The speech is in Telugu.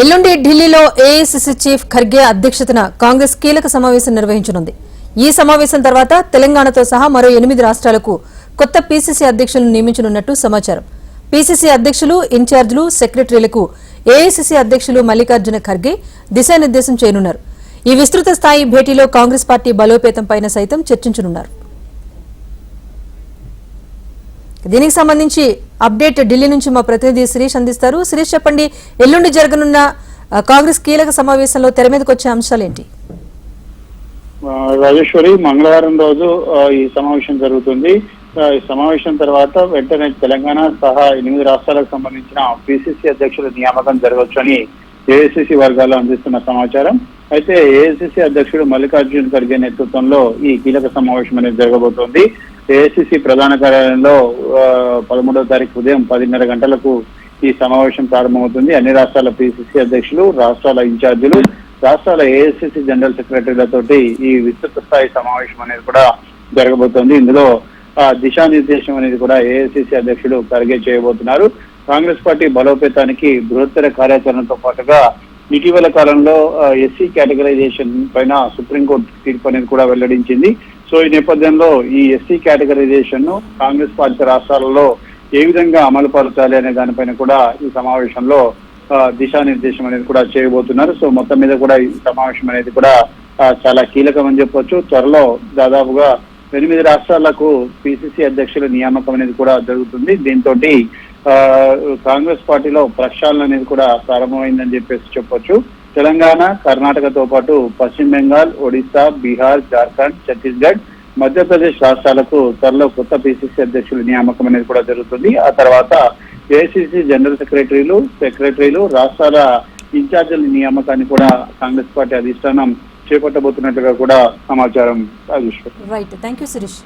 ఎల్లుండి ఢిల్లీలో ఏఐసీసీ చీఫ్ ఖర్గే అధ్యక్షతన కాంగ్రెస్ కీలక సమావేశం నిర్వహించనుంది. ఈ సమావేశం తర్వాత తెలంగాణతో సహా మరో 8 రాష్ట్రాలకు కొత్త పీసీసీ అధ్యక్షులను నియమించనున్నట్టు సమాచారం. పీసీసీ అధ్యక్షులు, ఇన్ఛార్జీలు, సెక్రటరీలకు ఏఐసీసీ అధ్యక్షులు మల్లికార్జున ఖర్గే దిశానిర్దేశం చేయనున్నారు. ఈ విస్తృత స్థాయి భేటీలో కాంగ్రెస్ పార్టీ బలోపేతంపైన సైతం చర్చించనున్నారు. దీనికి సంబంధించి అప్డేట్ ఢిల్లీ నుంచి మా ప్రతినిధి శిరీష్ అందిస్తారు. శిరీష్, చెప్పండి, ఎల్లుండి జరగనున్న కాంగ్రెస్ కీలక సమావేశంలో తెర మీదకి వచ్చే అంశాలేంటి? రాజేశ్వరి, మంగళవారం రోజు ఈ సమావేశం జరుగుతుంది. ఈ సమావేశం తర్వాత వెంటనే తెలంగాణ సహా 8 రాష్ట్రాలకు సంబంధించిన పిసిసి అధ్యక్షుల నియామకం జరగవచ్చని ఏఐసిసి వర్గాల్లో అందిస్తున్న సమాచారం. అయితే ఏఐసిసి అధ్యక్షుడు మల్లికార్జున ఖర్గే నేతృత్వంలో ఈ కీలక సమావేశం అనేది జరగబోతోంది. ఏఐసిసి ప్రధాన కార్యాలయంలో 13వ తారీఖు ఉదయం 10:30 గంటలకు ఈ సమావేశం ప్రారంభమవుతుంది. అన్ని రాష్ట్రాల పిసిసి అధ్యక్షులు, రాష్ట్రాల ఇన్ఛార్జీలు, రాష్ట్రాల ఏఐసిసి జనరల్ సెక్రటరీలతోటి ఈ విస్తృత స్థాయి సమావేశం అనేది కూడా జరగబోతోంది. ఇందులో దిశానిర్దేశం అనేది కూడా ఏఐసిసి అధ్యక్షుడు ఖర్గే చేయబోతున్నారు. కాంగ్రెస్ పార్టీ బలోపేతానికి బృహత్తర కార్యాచరణతో పాటుగా ఇటీవల కాలంలో ఎస్సీ కేటగరైజేషన్ పైన సుప్రీంకోర్టు తీర్పు అనేది కూడా వెల్లడించింది. సో ఈ నేపథ్యంలో ఈ ఎస్సీ కేటగరైజేషన్ ను కాంగ్రెస్ పాలిత రాష్ట్రాలలో ఏ విధంగా అమలు పరచాలి అనే దానిపైన కూడా ఈ సమావేశంలో దిశానిర్దేశం అనేది కూడా చేయబోతున్నారు. సో మొత్తం మీద కూడా ఈ సమావేశం అనేది కూడా చాలా కీలకం అని చెప్పొచ్చు. త్వరలో దాదాపుగా 8 రాష్ట్రాలకు పిసిసి అధ్యక్షుల నియామకం అనేది కూడా జరుగుతుంది. దీంతో కాంగ్రెస్ పార్టీలో ప్రక్షాళన అనేది కూడా ప్రారంభమైందని చెప్పొచ్చు. తెలంగాణ, కర్ణాటకతో పాటు పశ్చిమ బెంగాల్, ఒడిశా, బీహార్, జార్ఖండ్, ఛత్తీస్గఢ్, మధ్యప్రదేశ్ రాష్ట్రాలకు త్వరలో కొత్త పిసిసి అధ్యక్షుల నియామకం అనేది కూడా జరుగుతుంది. ఆ తర్వాత ఏఐసిసి జనరల్ సెక్రటరీలు, రాష్ట్రాల ఇన్ఛార్జీల నియామకాన్ని కూడా కాంగ్రెస్ పార్టీ అధిష్టానం చేపట్టబోతున్నట్టుగా కూడా సమాచారం. Right, thank you Sirish.